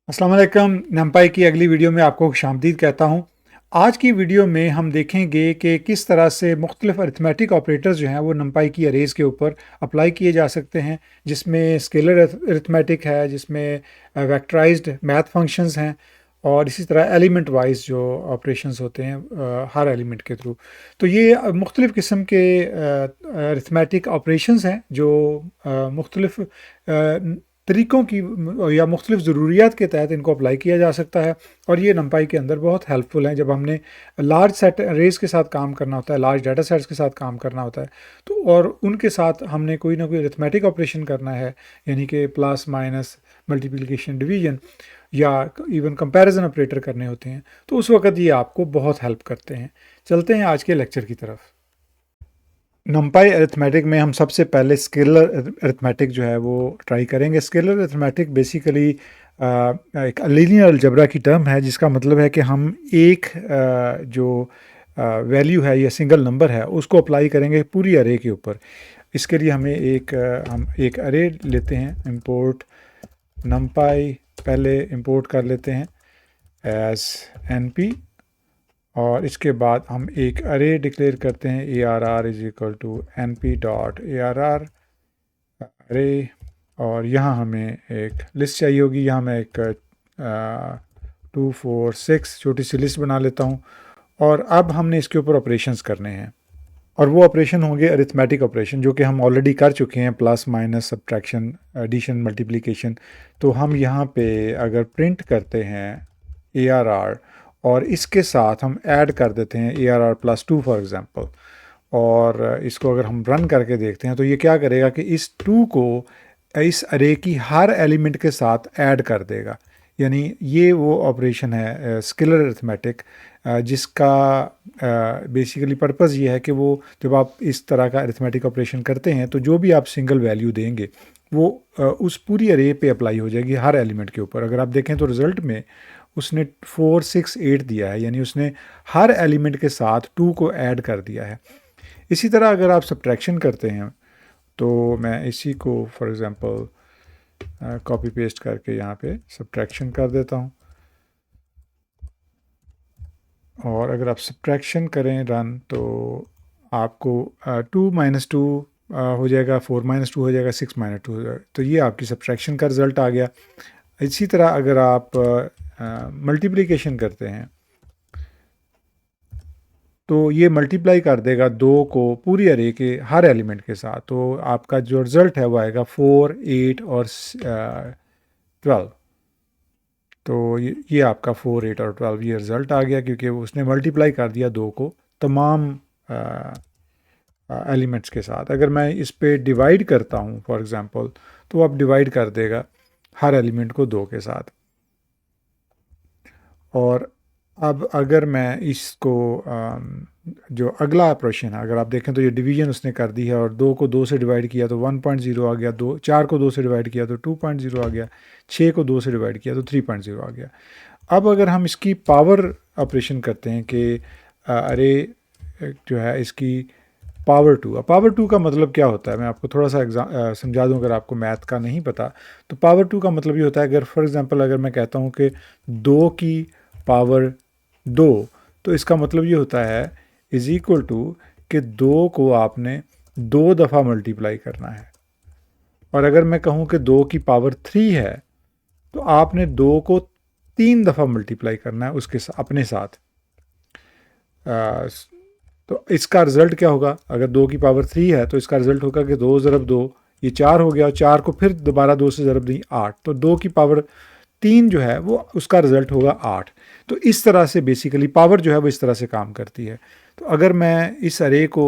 अस्सलाम वालेकुम। नंपाई की अगली वीडियो में आपको खुशामदीद कहता हूँ। आज की वीडियो में हम देखेंगे कि किस तरह से मुख्तलिफ अरिथमेटिक ऑपरेटर्स जो हैं वो नंपाई की अरेज के ऊपर अप्लाई किए जा सकते हैं, जिसमें स्केलर अरिथमेटिक है, जिसमें वेक्टराइज्ड मैथ फंक्शंस हैं, और इसी तरह एलिमेंट वाइज जो ऑपरेशंस होते हैं हर एलिमेंट के थ्रू। तो ये मुख्तलिफ किस्म के अरिथमेटिक ऑपरेशंस हैं जो मुख्तलिफ तरीक़ों की या मुख्तलिफ ज़रूरियात के तहत इनको अप्लाई किया जा सकता है, और ये नंपाई के अंदर बहुत हेल्पफुल हैं जब हमने लार्ज सेट अरेज के साथ काम करना होता है, लार्ज डाटा सेट्स के साथ काम करना होता है। तो और उनके साथ हमने कोई ना कोई अरिथमेटिक ऑपरेशन करना है, यानी कि प्लस माइनस मल्टीप्लिकेशन डिवीजन या इवन कंपैरिजन ऑपरेटर करने होते हैं, तो उस वक़्त ये आपको बहुत हेल्प करते हैं। चलते हैं आज के लेक्चर की तरफ। नंपाई अरिथमेटिक में हम सबसे पहले स्केलर अरिथमेटिक जो है वो ट्राई करेंगे। स्केलर अरिथमेटिक बेसिकली एक लीनियर अलजेब्रा की टर्म है, जिसका मतलब है कि हम एक जो वैल्यू है या सिंगल नंबर है उसको अप्लाई करेंगे पूरी अरे के ऊपर। इसके लिए हमें हम एक अरे लेते हैं, इंपोर्ट नंपाई पहले इंपोर्ट कर लेते हैं एज np, और इसके बाद हम एक अरे डिक्लेयर करते हैं ARR is equal to np.arr अरे, और यहाँ हमें एक लिस्ट चाहिए होगी। यहाँ मैं एक 2 4 6 छोटी सी लिस्ट बना लेता हूँ, और अब हमने इसके ऊपर ऑपरेशंस करने हैं, और वो ऑपरेशन होंगे अरिथमेटिक ऑपरेशन जो कि हम ऑलरेडी कर चुके हैं, plus minus subtraction addition multiplication. तो हम यहाँ पे अगर प्रिंट करते हैं ARR और इसके साथ हम ऐड कर देते हैं ARR+2 फॉर एग्ज़ाम्पल, और इसको अगर हम रन करके देखते हैं तो ये क्या करेगा कि इस 2 को इस अरे की हर एलिमेंट के साथ ऐड कर देगा। यानी ये वो ऑपरेशन है स्केलर अरिथमेटिक, जिसका बेसिकली पर्पज़ ये है कि वो जब आप इस तरह का अरिथमेटिक ऑपरेशन करते हैं तो जो भी आप सिंगल वैल्यू देंगे वो उस पूरी अरे पे अप्लाई हो जाएगी हर एलिमेंट के ऊपर। अगर आप देखें तो रिज़ल्ट में उसने 4 6 8 दिया है, यानी उसने हर एलिमेंट के साथ 2 को ऐड कर दिया है। इसी तरह अगर आप सब्ट्रैक्शन करते हैं तो मैं इसी को फॉर एग्ज़ाम्पल कॉपी पेस्ट करके यहाँ पे सब्ट्रैक्शन कर देता हूँ, और अगर आप सब्ट्रैक्शन करें रन तो आपको 2 - 2 हो जाएगा, 4 - 2 हो जाएगा, 6 - 2 हो जाएगा। तो ये आपकी सब्ट्रैक्शन का रिज़ल्ट आ गया। इसी तरह अगर आप मल्टीप्लिकेशन करते हैं तो ये मल्टीप्लाई कर देगा 2 को पूरी अरे के हर एलिमेंट के साथ। तो आपका जो रिज़ल्ट है वो आएगा 4 8 और 12। तो ये आपका 4 8 और 12 ये रिज़ल्ट आ गया, क्योंकि उसने मल्टीप्लाई कर दिया 2 को तमाम एलिमेंट्स के साथ। अगर मैं इस पे डिवाइड करता हूँ फॉर एग्ज़ाम्पल, तो अब डिवाइड कर देगा हर एलिमेंट को 2 के साथ। और अब अगर मैं इसको जो अगला ऑपरेशन है अगर आप देखें तो ये डिवीजन उसने कर दी है, और 2 को 2 से डिवाइड किया तो 1.0 आ गया, 4 को 2 से डिवाइड किया तो 2.0 आ गया, 6 को 2 से डिवाइड किया तो 3.0 आ गया। अब अगर हम इसकी पावर ऑपरेशन करते हैं कि अरे जो है इसकी पावर 2। अब पावर 2 का मतलब क्या होता है, मैं आपको थोड़ा सा समझा दूं अगर आपको मैथ का नहीं पता। तो पावर 2 का मतलब ये होता है, अगर फॉर एग्ज़ाम्पल अगर मैं कहता हूँ कि 2 की पावर 2, तो इसका मतलब ये होता है इज़ इक्वल टू कि 2 को आपने 2 दफ़ा मल्टीप्लाई करना है। और अगर मैं कहूँ कि 2 की पावर 3 है तो आपने 2 को 3 दफ़ा मल्टीप्लाई करना है उसके अपने साथ। तो इसका रिज़ल्ट क्या होगा, अगर 2 की पावर 3 है तो इसका रिज़ल्ट होगा कि 2 ज़रब 2 ये 4 हो गया, और 4 को फिर दोबारा 2 से ज़रब दी 8, तो 2 की पावर 3 जो है वो उसका रिज़ल्ट होगा 8। तो इस तरह से बेसिकली पावर जो है वो इस तरह से काम करती है। तो अगर मैं इस अरे को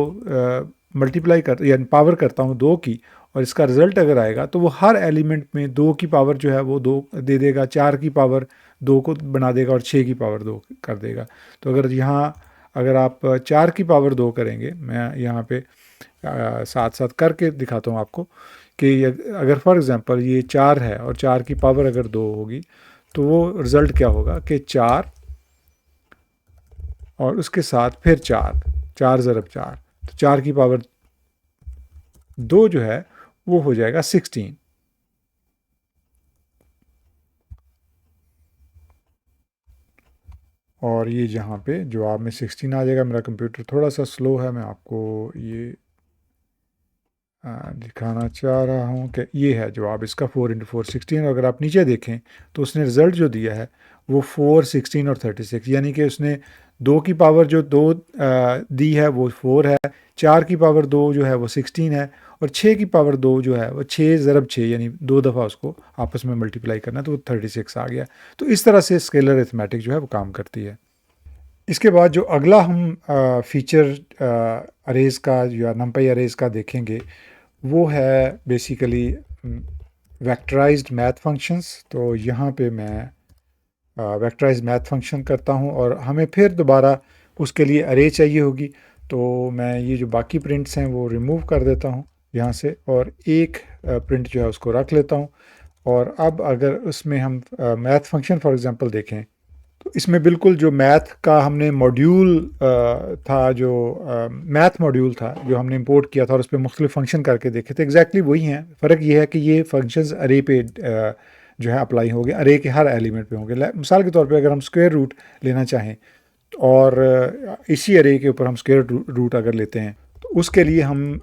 मल्टीप्लाई कर यानी पावर करता हूँ 2 की, और इसका रिज़ल्ट अगर आएगा तो वो हर एलिमेंट में 2 की पावर जो है वो 2 दे देगा, 4 की पावर 2 को बना देगा, और 6 की पावर 2 कर देगा। तो अगर आप 4 की पावर 2 करेंगे, मैं यहाँ पे साथ साथ करके दिखाता हूँ आपको कि अगर फॉर एग्ज़ाम्पल ये 4 है और 4 की पावर अगर 2 होगी तो वो रिज़ल्ट क्या होगा कि 4 और उसके साथ फिर 4, 4 ज़रब 4, तो 4 की पावर 2 जो है वो हो जाएगा 16। और ये जहाँ पे जवाब में 16 आ जाएगा। मेरा कंप्यूटर थोड़ा सा स्लो है, मैं आपको ये दिखाना चाह रहा हूँ कि ये है जवाब इसका 4 इंटू 4 16। और अगर आप नीचे देखें तो उसने रिज़ल्ट जो दिया है वो 4 16 और 36, यानी कि उसने 2 की पावर जो 2 दी है वो 4 है, 4 की पावर 2 जो है वो 16 है, और 6 की पावर 2 जो है वो 6 ज़रब 6 यानी 2 दफ़ा उसको आपस में मल्टीप्लाई करना, तो वो 36 आ गया। तो इस तरह से स्केलर अरिथमेटिक जो है वो काम करती है। इसके बाद जो अगला हम फीचर अरेज़ का या नंपाई अरेज़ का देखेंगे वो है बेसिकली वेक्टराइज्ड मैथ फंक्शंस। तो यहाँ पे मैं वेक्टराइज्ड मैथ फंक्शन करता हूँ और हमें फिर दोबारा उसके लिए अरे चाहिए होगी। तो मैं ये जो बाकी प्रिंट्स हैं वो रिमूव कर देता हूँ यहाँ से, और एक प्रिंट जो है उसको रख लेता हूँ। और अब अगर उसमें हम मैथ फंक्शन फॉर एग्जांपल देखें तो इसमें बिल्कुल जो मैथ का हमने मॉड्यूल था, जो मैथ मॉड्यूल था जो हमने इंपोर्ट किया था और उस पर मुख्तलिफ फंक्शन करके देखे थे, एग्जैक्टली वही हैं। फ़र्क ये है कि ये फंक्शंस अरे पे जो है अप्लाई होंगे, अरे के हर एलिमेंट पे होंगे। मिसाल के तौर पे अगर हम स्क्वायर रूट लेना चाहें और इसी अरे के ऊपर हम स्क्वायर रूट अगर लेते हैं तो उसके लिए हम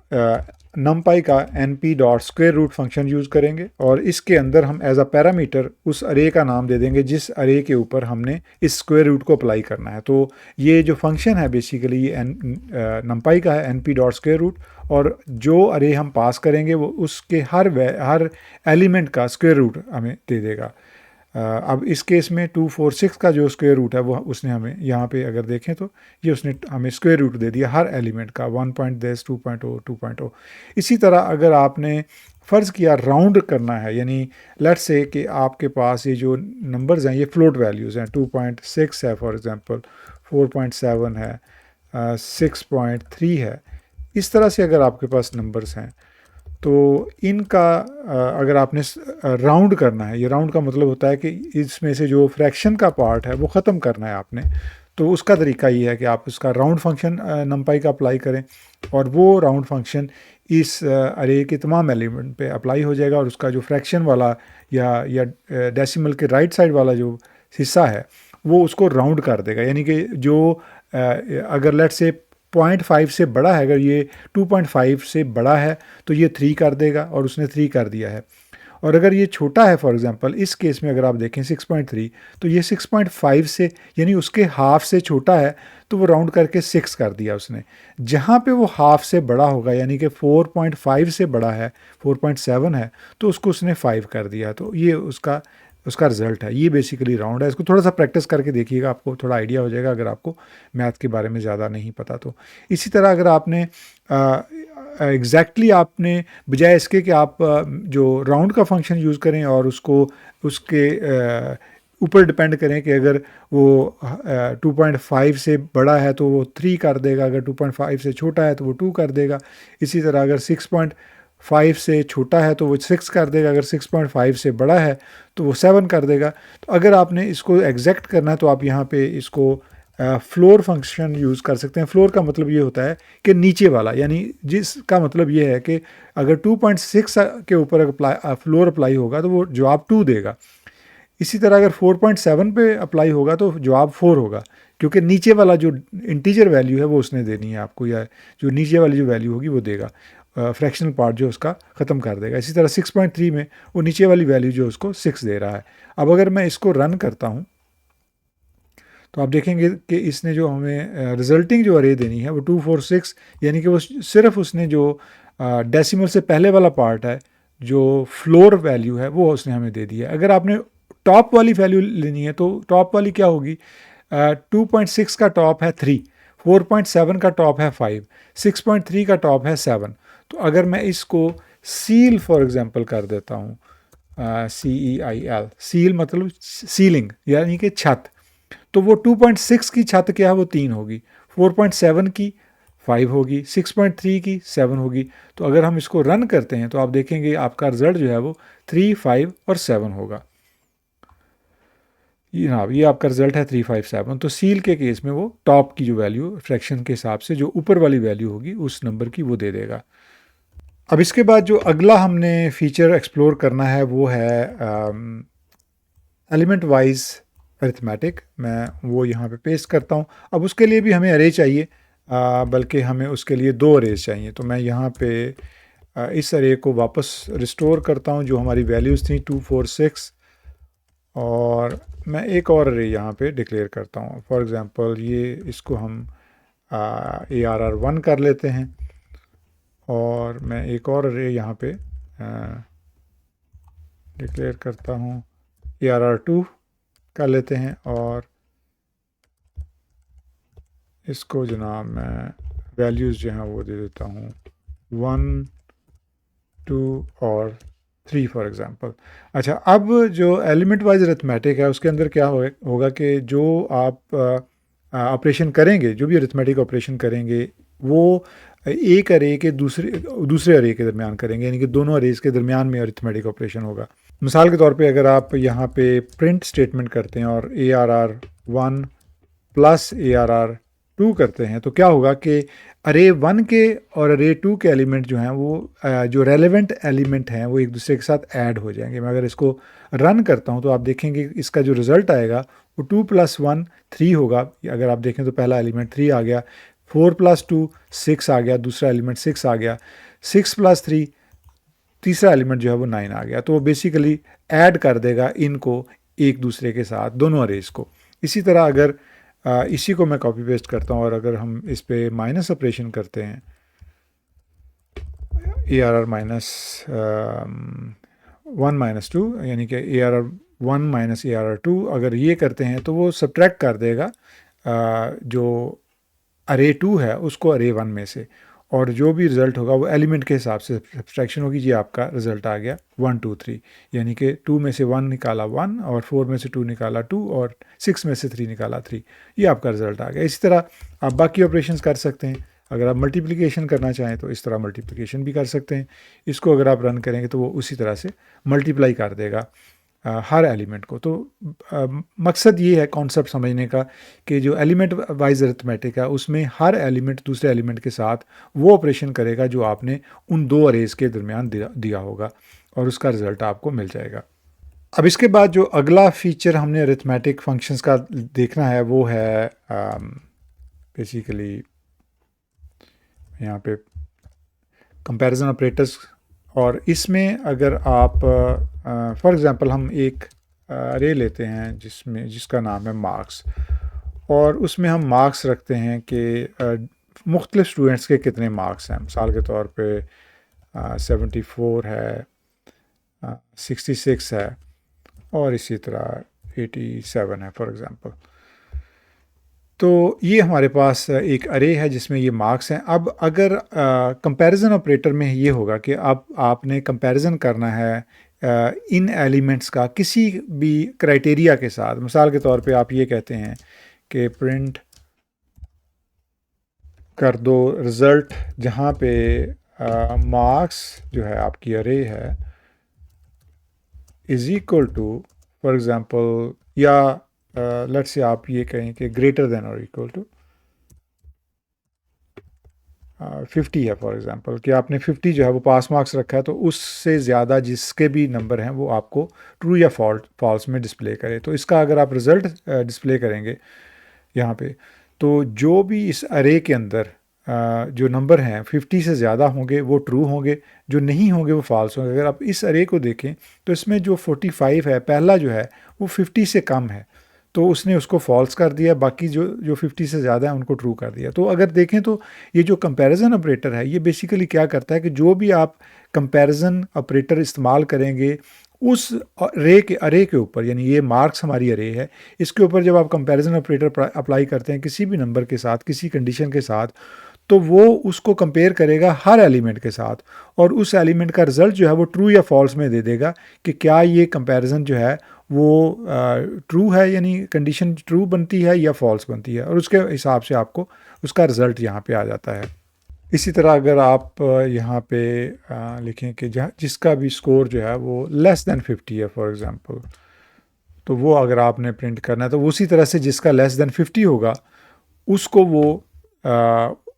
नमपाई का np dot square root function use करेंगे, और इसके अंदर हम एज अ पैरामीटर उस अरे का नाम दे देंगे जिस अरे के ऊपर हमने इस स्क्वायर रूट को अप्लाई करना है। तो ये जो फंक्शन है बेसिकली ये नमपाई का है, np डॉट स्क्वायर रूट, और जो अरे हम पास करेंगे वो उसके हर एलिमेंट का स्क्वायर रूट हमें दे देगा। अब इस केस में 246 का जो स्क्वायर रूट है वो उसने हमें यहाँ पे अगर देखें तो ये उसने हमें स्क्वायर रूट दे दिया हर एलिमेंट का, 1.10 2.0 2.0। इसी तरह अगर आपने फ़र्ज़ किया राउंड करना है, यानी लेट्स से कि आपके पास ये जो नंबर्स हैं ये फ्लोट वैल्यूज़ हैं, 2.6 है फॉर एग्ज़ाम्पल, 4.7 है, 6.3 है, इस तरह से अगर आपके पास नंबर्स हैं तो इनका अगर आपने राउंड करना है, ये राउंड का मतलब होता है कि इसमें से जो फ्रैक्शन का पार्ट है वो ख़त्म करना है आपने, तो उसका तरीका ये है कि आप उसका राउंड फंक्शन नमपाई का अप्लाई करें और वो राउंड फंक्शन इस अरे के तमाम एलिमेंट पे अप्लाई हो जाएगा, और उसका जो फ्रैक्शन वाला या डेसिमल के राइट साइड वाला जो हिस्सा है वो उसको राउंड कर देगा। यानी कि जो अगर लेट से 0.5 से बड़ा है, अगर ये 2.5 से बड़ा है तो ये 3 कर देगा, और उसने 3 कर दिया है। और अगर ये छोटा है फॉर एग्जांपल इस केस में अगर आप देखें 6.3, तो ये 6.5 से यानी उसके हाफ से छोटा है तो वो राउंड करके 6 कर दिया उसने। जहाँ पे वो हाफ से बड़ा होगा यानी कि 4.5 से बड़ा है, 4.7 है, तो उसको उसने 5 कर दिया। तो ये उसका उसका रिज़ल्ट है। ये बेसिकली राउंड है। इसको थोड़ा सा प्रैक्टिस करके देखिएगा, आपको थोड़ा आइडिया हो जाएगा अगर आपको मैथ के बारे में ज़्यादा नहीं पता तो। इसी तरह अगर आपने एग्जैक्टली आपने बजाय इसके कि आप जो राउंड का फंक्शन यूज़ करें और उसको उसके ऊपर डिपेंड करें कि अगर वो 2.5 से बड़ा है तो वो 3 कर देगा, अगर 2.5 से छोटा है तो वो 2 कर देगा। इसी तरह अगर 6.5 से छोटा है तो वो 6 कर देगा, अगर 6.5 से बड़ा है तो वो 7 कर देगा। तो अगर आपने इसको एग्जैक्ट करना है तो आप यहाँ पे इसको फ्लोर फंक्शन यूज़ कर सकते हैं। फ्लोर का मतलब ये होता है कि नीचे वाला, यानी जिसका मतलब ये है कि अगर 2.6 के ऊपर फ्लोर अप्लाई होगा तो वो जवाब 2 देगा। इसी तरह अगर 4.7 पे अप्लाई होगा तो जवाब 4 होगा, क्योंकि नीचे वाला जो इंटीजर वैल्यू है वो उसने देनी है आपको, या जो नीचे वाली जो वैल्यू होगी वो देगा, फ्रैक्शनल पार्ट जो उसका ख़त्म कर देगा। इसी तरह 6.3 में वो नीचे वाली वैल्यू जो उसको 6 दे रहा है। अब अगर मैं इसको रन करता हूँ तो आप देखेंगे कि इसने जो हमें रिजल्टिंग जो अरे देनी है वो 246, यानी कि वो सिर्फ उसने जो डेसिमल से पहले वाला पार्ट है जो फ्लोर वैल्यू है वो उसने हमें दे दिया है। अगर आपने टॉप वाली वैल्यू लेनी है तो टॉप वाली क्या होगी, 2.6 का टॉप है 3, 4.7 का टॉप है 5, 6.3 का टॉप है 7। तो अगर मैं इसको सील फॉर एग्जांपल कर देता हूँ, CEIL, सील मतलब सीलिंग यानी कि छत, तो वो 2.6 की छत क्या है वो 3 होगी, 4.7 की 5 होगी, 6.3 की 7 होगी। तो अगर हम इसको रन करते हैं तो आप देखेंगे आपका रिजल्ट जो है वो 3, 5 और 7 होगा। ये आपका रिजल्ट है 3, 5, 7। तो सील के केस में वो टॉप की जो वैल्यू फ्रैक्शन के हिसाब से जो ऊपर वाली वैल्यू होगी उस नंबर की वो दे देगा। अब इसके बाद जो अगला हमने फीचर एक्सप्लोर करना है वो है एलिमेंट वाइज अरिथमेटिक, मैं वो यहाँ पे पेस्ट करता हूँ। अब उसके लिए भी हमें अरे चाहिए, बल्कि हमें उसके लिए 2 अरेज चाहिए। तो मैं यहाँ पे इस अरे को वापस रिस्टोर करता हूँ जो हमारी वैल्यूज़ थी 2 4 6, और मैं एक और अरे यहाँ पे डिक्लेयर करता हूँ। फॉर एग्ज़ाम्पल ये इसको हम ARR1 कर लेते हैं, और मैं एक और अरे यहाँ पे डिक्लेयर करता हूँ, ARR2 कर लेते हैं, और इसको जनाब मैं वैल्यूज़ जो हैं वो दे देता हूँ 1 2 और 3 फॉर एग्ज़ाम्पल। अच्छा, अब जो एलिमेंट वाइज अरिथमेटिक है उसके अंदर क्या होगा कि जो आप ऑपरेशन करेंगे, जो भी अरिथमेटिक ऑपरेशन करेंगे, वो एक अरे के दूसरे अरे के दरमियान करेंगे, यानी कि दोनों अरेज के दरमियान में अरिथमेटिक ऑपरेशन होगा। मिसाल के तौर पे अगर आप यहाँ पे प्रिंट स्टेटमेंट करते हैं और ARR1 प्लस ARR2 करते हैं, तो क्या होगा कि अरे 1 के और अरे 2 के एलिमेंट जो हैं वो जो रेलेवेंट एलिमेंट हैं वो एक दूसरे के साथ ऐड हो जाएंगे। मैं अगर इसको रन करता हूं तो आप देखेंगे इसका जो रिज़ल्ट आएगा वो 2 + 1 3 होगा। अगर आप देखें तो पहला एलिमेंट 3 आ गया, 4 + 2 6 आ गया, दूसरा एलिमेंट 6 आ गया, 6 + 3 तीसरा एलिमेंट जो है वो 9 आ गया। तो वो बेसिकली ऐड कर देगा इनको एक दूसरे के साथ, दोनों अरेज को। इसी तरह अगर इसी को मैं कॉपी पेस्ट करता हूँ और अगर हम इस पे माइनस ऑपरेशन करते हैं, ARR -1 - 2, यानी कि ARR1 - ARR2, अगर ये करते हैं तो वो सब्ट्रैक्ट कर देगा जो अरे 2 है उसको अरे 1 में से, और जो भी रिज़ल्ट होगा वो एलिमेंट के हिसाब से सब्ट्रैक्शन होगी। जी आपका रिज़ल्ट आ गया 1 2 3, यानी कि 2 में से 1 निकाला 1, और 4 में से 2 निकाला 2, और 6 में से 3 निकाला 3। ये आपका रिज़ल्ट आ गया। इसी तरह आप बाकी ऑपरेशंस कर सकते हैं। अगर आप मल्टीप्लिकेशन करना चाहें तो इस तरह मल्टीप्लिकेशन भी कर सकते हैं। इसको अगर आप रन करेंगे तो वो उसी तरह से मल्टीप्लाई कर देगा हर एलिमेंट को। तो मकसद ये है कॉन्सेप्ट समझने का कि जो एलिमेंट वाइज अरिथमेटिक है उसमें हर एलिमेंट दूसरे एलिमेंट के साथ वो ऑपरेशन करेगा जो आपने उन 2 अरेज के दरमियान दिया होगा, और उसका रिज़ल्ट आपको मिल जाएगा। अब इसके बाद जो अगला फीचर हमने अरिथमेटिक फंक्शंस का देखना है वो है बेसिकली यहाँ पे कंपैरिजन ऑपरेटर्स। और इसमें अगर आप फॉर एग्ज़ाम्पल हम एक अरे लेते हैं जिसका नाम है मार्क्स, और उसमें हम मार्क्स रखते हैं कि मुख्तलिफ स्टूडेंट्स के कितने मार्क्स हैं। मिसाल के तौर पे 74 है, 66 है, और इसी तरह 87 है फॉर एग्ज़ाम्पल। तो ये हमारे पास एक अरे है जिसमें ये मार्क्स हैं। अब अगर कंपैरिजन ऑपरेटर में ये होगा कि अब आपने कंपैरिजन करना है इन एलिमेंट्स का किसी भी क्राइटेरिया के साथ। मिसाल के तौर पे आप ये कहते हैं कि प्रिंट कर दो रिज़ल्ट जहाँ पे मार्क्स जो है आपकी अरे है is equal to for example, या लेट्स से आप ये कहें कि ग्रेटर देन और इक्वल टू 50 है फॉर एग्ज़ाम्पल, कि आपने 50 जो है वो पास मार्क्स रखा है, तो उससे ज़्यादा जिसके भी नंबर हैं वो आपको ट्रू या फॉल्स में डिस्प्ले करे। तो इसका अगर आप रिज़ल्ट डिस्प्ले करेंगे यहाँ पे, तो जो भी इस अरे के अंदर जो नंबर हैं 50 से ज़्यादा होंगे वो ट्रू होंगे, जो नहीं होंगे वो फॉल्स होंगे। अगर आप इस अरे को देखें तो इसमें जो 45 है पहला जो है वो 50 से कम है, तो उसने उसको फॉल्स कर दिया, बाकी जो 50 से ज़्यादा है उनको ट्रू कर दिया। तो अगर देखें तो ये जो कंपैरिजन ऑपरेटर है ये बेसिकली क्या करता है कि जो भी आप कंपैरिजन ऑपरेटर इस्तेमाल करेंगे उस अरे के ऊपर, यानी ये मार्क्स हमारी अरे है, इसके ऊपर जब आप कंपैरिजन ऑपरेटर अप्लाई करते हैं किसी भी नंबर के साथ, किसी कंडीशन के साथ, तो वो उसको कंपेयर करेगा हर एलिमेंट के साथ, और उस एलिमेंट का रिज़ल्ट जो है वो ट्रू या फॉल्स में दे देगा कि क्या ये कंपैरिजन जो है वो ट्रू है, यानी कंडीशन ट्रू बनती है या फॉल्स बनती है, और उसके हिसाब से आपको उसका रिज़ल्ट यहाँ पे आ जाता है। इसी तरह अगर आप यहाँ पे लिखें कि जिसका भी स्कोर जो है वो लेस दैन 50 है फॉर एग्ज़ाम्पल, तो वो अगर आपने प्रिंट करना है तो उसी तरह से जिसका लेस दैन 50 होगा उसको वो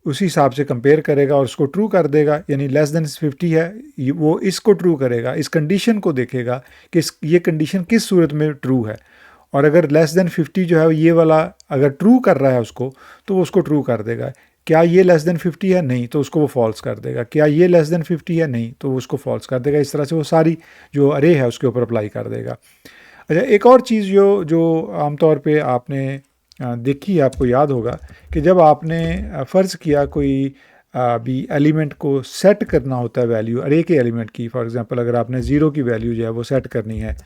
उसी हिसाब से कंपेयर करेगा और उसको ट्रू कर देगा। यानी लेस देन 50 है वो इसको ट्रू करेगा, इस कंडीशन को देखेगा कि ये कंडीशन किस सूरत में ट्रू है, और अगर लेस देन 50 जो है ये वाला अगर ट्रू कर रहा है उसको, तो वो उसको ट्रू कर देगा। क्या ये लेस देन 50 है? नहीं, तो उसको वो फॉल्स कर देगा। क्या ये लेस देन 50 है? नहीं, तो वो उसको फॉल्स कर देगा। इस तरह से वो सारी जो अरे है उसके ऊपर अप्लाई कर देगा। अच्छा, एक और चीज़ जो जो आमतौर पे आपने देखी है, आपको याद होगा कि जब आपने फ़र्ज़ किया कोई भी एलिमेंट को सेट करना होता है वैल्यू अरे के एलिमेंट की, फॉर एग्जांपल अगर आपने 0 की वैल्यू जो है वो सेट करनी है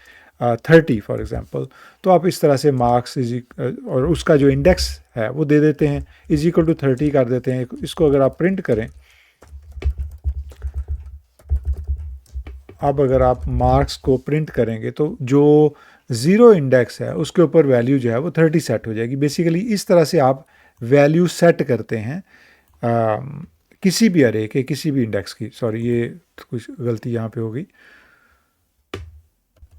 30 फॉर एग्जांपल, तो आप इस तरह से मार्क्स और उसका जो इंडेक्स है वो दे देते हैं, इज इक्वल टू 30 कर देते हैं। इसको अगर आप प्रिंट करें, अब अगर आप मार्क्स को प्रिंट करेंगे तो जो 0 इंडेक्स है उसके ऊपर वैल्यू जो है वो 30 सेट हो जाएगी। बेसिकली इस तरह से आप वैल्यू सेट करते हैं किसी भी अरे के किसी भी इंडेक्स की। सॉरी, ये कुछ गलती यहाँ पे हो गई,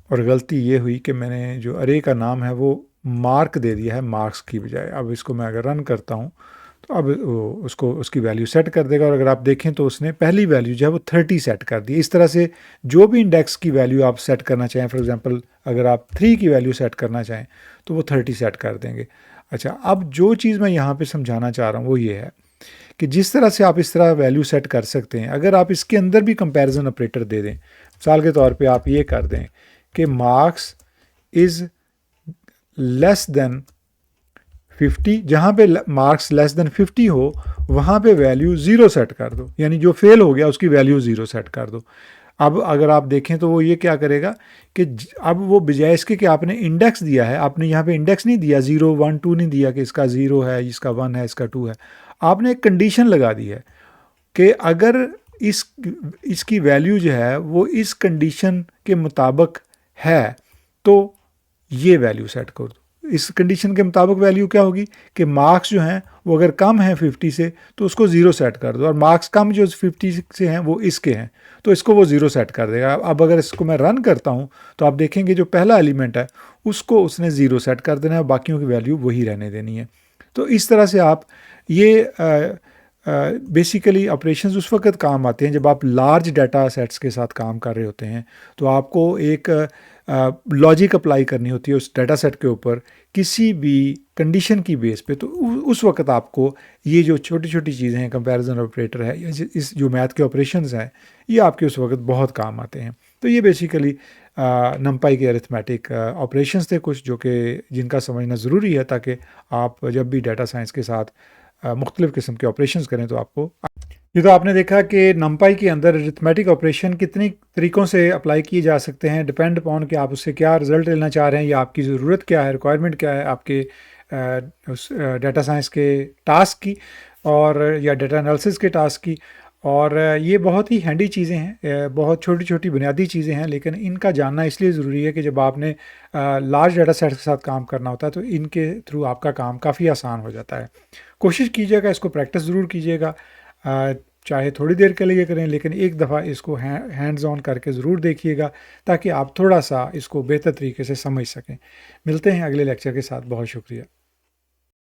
और गलती ये हुई कि मैंने जो अरे का नाम है वो मार्क दे दिया है मार्क्स की बजाय। अब इसको मैं अगर रन करता हूँ तो अब उसको उसकी वैल्यू सेट कर देगा, और अगर आप देखें तो उसने पहली वैल्यू जो है वो 30 सेट कर दी। इस तरह से जो भी इंडेक्स की वैल्यू आप सेट करना चाहें, फॉर एग्जांपल अगर आप 3 की वैल्यू सेट करना चाहें तो वो 30 सेट कर देंगे। अच्छा, अब जो चीज़ मैं यहाँ पे समझाना चाह रहा हूँ वो ये है कि जिस तरह से आप इस तरह वैल्यू सेट कर सकते हैं, अगर आप इसके अंदर भी कंपैरिजन ऑपरेटर दे दें, मिसाल के तौर पे आप ये कर दें कि मार्क्स इज़ लेस देन 50, जहाँ पे मार्क्स लेस देन 50 हो वहाँ पे वैल्यू 0 सेट कर दो, यानी जो फेल हो गया उसकी वैल्यू 0 सेट कर दो। अब अगर आप देखें तो वो ये क्या करेगा कि अब वो बजाय इसके कि आपने इंडेक्स दिया है, आपने यहाँ पे इंडेक्स नहीं दिया 0 1 2 नहीं दिया कि इसका 0 है, इसका 1 है, इसका 2 है, आपने एक कंडीशन लगा दी है कि अगर इसकी वैल्यू जो है वो इस कंडीशन के मुताबिक है तो ये वैल्यू सेट कर दो। इस कंडीशन के मुताबिक वैल्यू क्या होगी कि मार्क्स जो हैं वो अगर कम हैं 50 से तो उसको 0 सेट कर दो, और मार्क्स कम जो 50 से हैं वो इसके हैं तो इसको वो 0 सेट कर देगा। अब अगर इसको मैं रन करता हूँ तो आप देखेंगे जो पहला एलिमेंट है उसको उसने 0 सेट कर देना है, बाकियों की वैल्यू वही रहने देनी है। तो इस तरह से आप ये बेसिकली ऑपरेशंस उस वक्त काम आते हैं जब आप लार्ज डाटा सेट्स के साथ काम कर रहे होते हैं, तो आपको एक लॉजिक अप्लाई करनी होती है उस डाटा सेट के ऊपर किसी भी कंडीशन की बेस पे। तो उस वक्त आपको ये जो छोटी छोटी चीज़ें हैं, कंपैरिजन ऑपरेटर है, इस जो मैथ के ऑपरेशंस हैं, ये आपके उस वक्त बहुत काम आते हैं। तो ये बेसिकली नमपाई के अरिथमेटिक ऑपरेशंस थे कुछ जो कि जिनका समझना ज़रूरी है ताकि आप जब भी डाटा साइंस के साथ मुख्तलिफ़ किस्म के ऑपरेशंस करें तो आपको। ये तो आपने देखा कि नमपाई के अंदर अरिथमेटिक ऑपरेशन कितनी तरीक़ों से अप्लाई किए जा सकते हैं, डिपेंड अपॉन कि आप उससे क्या रिज़ल्ट लेना चाह रहे हैं या आपकी ज़रूरत क्या है, रिक्वायरमेंट क्या है आपके उस डाटा साइंस के टास्क की और या डाटा एनालिसिस के टास्क की। और ये बहुत ही हैंडी चीज़ें हैं, बहुत छोटी छोटी बुनियादी चीज़ें हैं, लेकिन इनका जानना इसलिए ज़रूरी है कि जब आपने लार्ज डाटा सेट के साथ काम करना होता है तो इनके थ्रू आपका काम काफ़ी आसान हो जाता है। कोशिश कीजिएगा, इसको प्रैक्टिस ज़रूर कीजिएगा, चाहे थोड़ी देर के लिए करें, लेकिन एक दफ़ा इसको हैंड्स ऑन करके ज़रूर देखिएगा ताकि आप थोड़ा सा इसको बेहतर तरीके से समझ सकें। मिलते हैं अगले लेक्चर के साथ। बहुत शुक्रिया।